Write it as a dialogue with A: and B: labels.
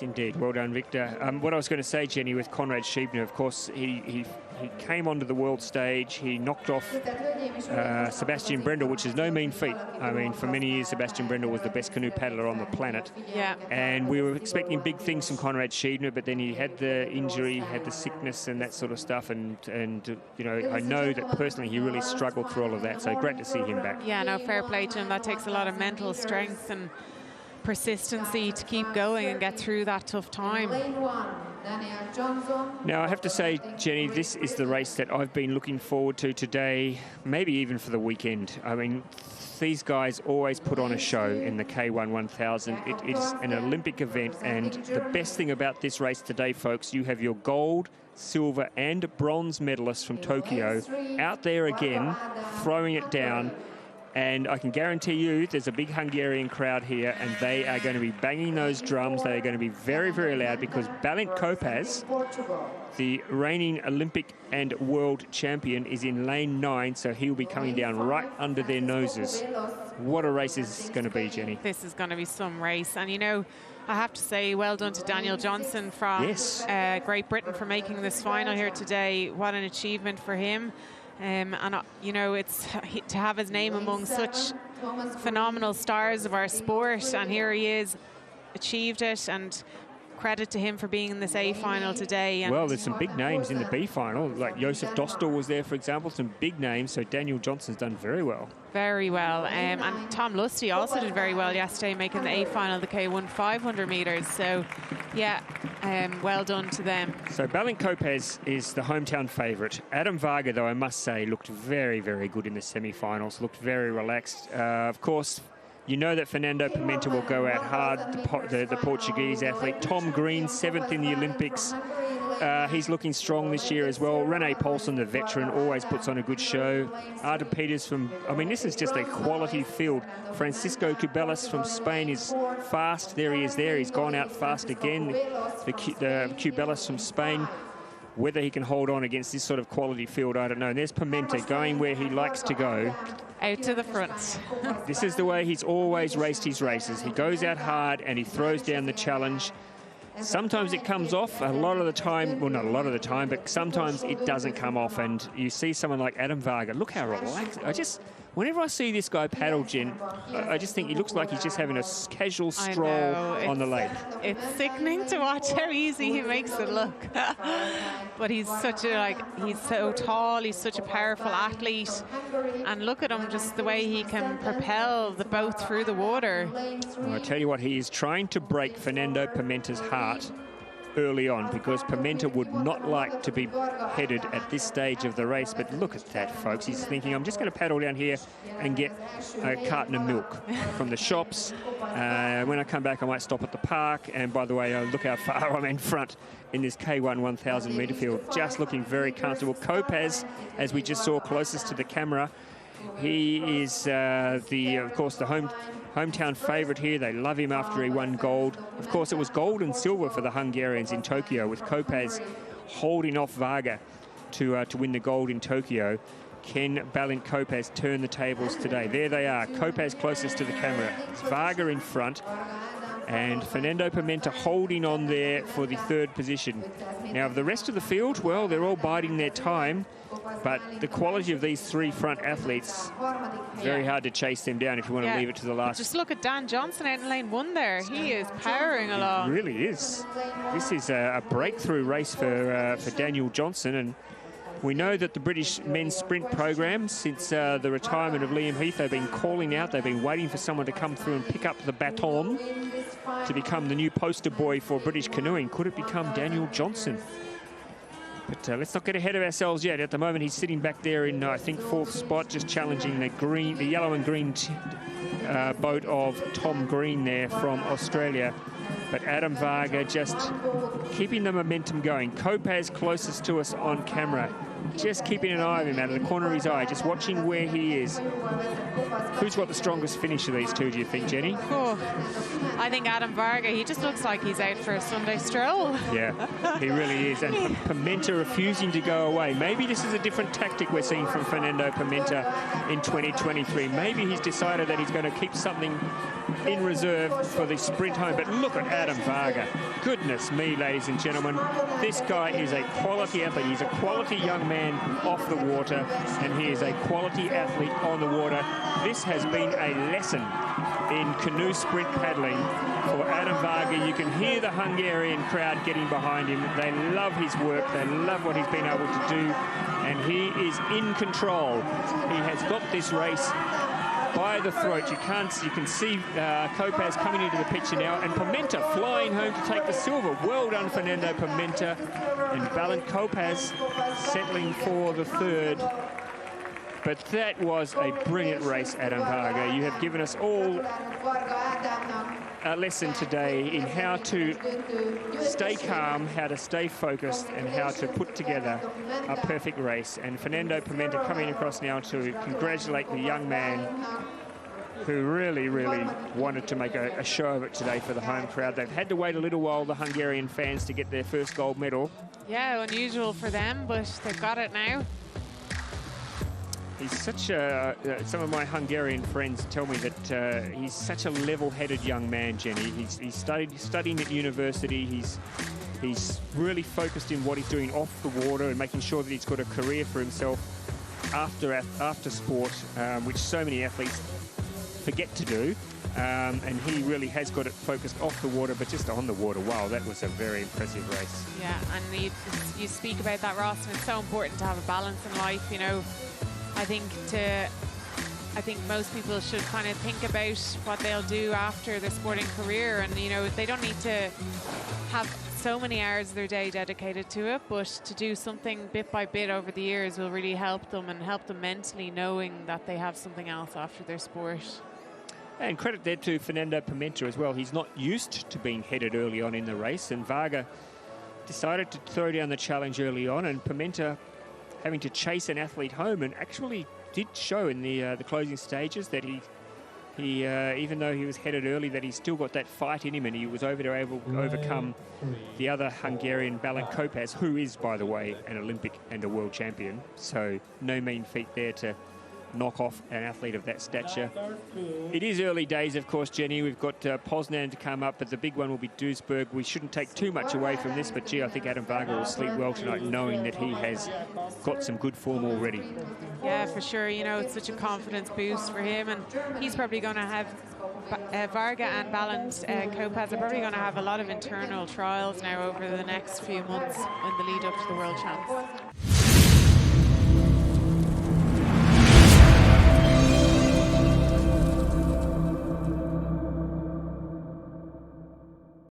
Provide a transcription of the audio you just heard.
A: Indeed, well done, Victor. What I was going to say, Jenny, with Konrad Schiebner, of course, he came onto the world stage. He knocked off Sebastian Brendel, which is no mean feat. I mean, for many years, Sebastian Brendel was the best canoe paddler on the planet.
B: Yeah.
A: And we were expecting big things from Konrad Schiebner, but then he had the injury, had the sickness and that sort of stuff. And you know, I know that personally he really struggled through all of that. So great to see him back.
B: Yeah, no, fair play to him. That takes a lot of mental strength and persistency to keep going and get through that tough time.
A: Now, I have to say, Jenny, this is the race that I've been looking forward to today, maybe even for the weekend. I mean, these guys always put on a show in the K1 1000. It is an Olympic event, and the best thing about this race today, folks, you have your gold, silver and bronze medalists from Tokyo out there again, throwing it down. And I can guarantee you there's a big Hungarian crowd here, and they are going to be banging those drums. They are going to be very, very loud, because Balint Kopasz, the reigning Olympic and world champion, is in lane 9, so he'll be coming down right under their noses. What a race is this going to be, Jenny.
B: This is going to be some race. And, you know, I have to say well done to Daniel Johnson from Great Britain for making this final here today. What an achievement for him. You know, it's to have his name among such phenomenal stars of our sport, and here he is, achieved it, and credit to him for being in this A final today. And
A: well, there's some big names in the B final, like Josef Dostal was there, for example, some big names, so Daniel Johnson's done very well.
B: Very well, and Tom Lusty also did very well yesterday, making the A final, the K1 500 metres, so yeah, well done to them.
A: So Balint Kopasz is the hometown favourite. Adam Varga, though, I must say, looked very, very good in the semi-finals, looked very relaxed. Of course, you know that Fernando Pimenta will go out hard, the Portuguese athlete. Tom Green, 7th in the Olympics. He's looking strong this year as well. Rene Paulsen, the veteran, always puts on a good show. Arda Peters from, I mean, this is just a quality field. Francisco Cubelas from Spain is fast. There he is there. He's gone out fast again. The Cubelas from Spain. Whether he can hold on against this sort of quality field, I don't know. And there's Pimenta going where he likes to go.
B: Out to the front.
A: This is the way he's always raced his races. He goes out hard and he throws down the challenge. Sometimes it comes off, a lot of the time, well, not a lot of the time, but sometimes it doesn't come off. And you see someone like Adam Varga, look how relaxed. Whenever I see this guy paddle, Jen, I just think he looks like he's just having a casual stroll on the lake.
B: It's sickening to watch how easy he makes it look. But he's he's so tall, he's such a powerful athlete. And look at him, just the way he can propel the boat through the water.
A: Well, I tell you what, he is trying to break Fernando Pimenta's heart early on, because Pimenta would not like to be headed at this stage of the race. But look at that, folks. He's thinking, I'm just going to paddle down here and get a carton of milk from the shops. When I come back, I might stop at the park. And by the way, look how far I'm in front in this K1 1000 metre field. Just looking very comfortable. Kopasz, as we just saw closest to the camera, he is of course, the hometown favourite here. They love him after he won gold. Of course, it was gold and silver for the Hungarians in Tokyo, with Kopasz holding off Varga to win the gold in Tokyo. Can Balint Kopasz turn the tables today? There they are. Kopasz closest to the camera. It's Varga in front, and Fernando Pimenta holding on there for the 3rd position. Now, the rest of the field, well, they're all biding their time, but the quality of these 3 front athletes, very hard to chase them down if you want to leave it to the last.
B: Just look at Dan Johnson out in lane 1 there. He is powering along.
A: It really is. This is a breakthrough race for Daniel Johnson, and we know that the British men's sprint program, since the retirement of Liam Heath, they've been calling out, they've been waiting for someone to come through and pick up the baton to become the new poster boy for British canoeing. Could it become Daniel Johnson? But let's not get ahead of ourselves yet. At the moment, he's sitting back there in, I think, 4th spot, just challenging the yellow and green boat of Tom Green there from Australia. But Adam Varga just keeping the momentum going. Kopasz closest to us on camera. Just keeping an eye on him out of the corner of his eye, just watching where he is. Who's got the strongest finish of these two, do you think, Jenny?
B: Oh, I think Adam Varga. He just looks like he's out for a Sunday stroll.
A: Yeah, he really is. And Pimenta refusing to go away. Maybe this is a different tactic we're seeing from Fernando Pimenta in 2023. Maybe he's decided that he's going to keep something in reserve for the sprint home. But look at Adam Varga. Goodness me, ladies and gentlemen. This guy is a quality athlete. He's a quality young man off the water, and he is a quality athlete on the water. This has been a lesson in canoe sprint paddling for Adam Varga. You can hear the Hungarian crowd getting behind him. They love his work. They love what he's been able to do, and he is in control. He has got this race by the throat. You can see Kopasz coming into the picture now, and Pimenta flying home to take the silver. Well done, Fernando Pimenta. And Balint Kopasz settling for the third. But that was a brilliant race, Adam Varga. You have given us all a lesson today in how to stay calm, how to stay focused, and how to put together a perfect race. And Fernando Pimenta coming across now to congratulate the young man who really, really wanted to make a show of it today for the home crowd. They've had to wait a little while, the Hungarian fans, to get their first gold medal.
B: Yeah, unusual for them, but they've got it now.
A: He's such a... some of my Hungarian friends tell me that he's such a level-headed young man, Jenny. He's studying at university. He's really focused in what he's doing off the water and making sure that he's got a career for himself after sport, which so many athletes forget to do. And he really has got it focused off the water, but just on the water. Wow, that was a very impressive race.
B: Yeah, and you speak about that, Ross, and it's so important to have a balance in life, you know. I think most people should kind of think about what they'll do after their sporting career, and you know, they don't need to have so many hours of their day dedicated to it, but to do something bit by bit over the years will really help them, and help them mentally, knowing that they have something else after their sport.
A: And credit there to Fernando Pimenta as well. He's not used to being headed early on in the race, and Varga decided to throw down the challenge early on, and Pimenta having to chase an athlete home, and actually did show in the closing stages that he even though he was headed early, that he's still got that fight in him, and he was able to overcome the other Hungarian, Balint Kopasz, who is, by the way, an Olympic and a world champion. So no mean feat there to knock off an athlete of that stature. It is early days, of course, Jenny. We've got Poznan to come up, but the big one will be Duisburg. We shouldn't take too much away from this, but gee, I think Adam Varga will sleep well tonight, knowing that he has got some good form already.
B: Yeah, for sure. You know, it's such a confidence boost for him, and he's probably going to have Varga and Balint Kopasz are probably going to have a lot of internal trials now over the next few months in the lead up to the World Champs.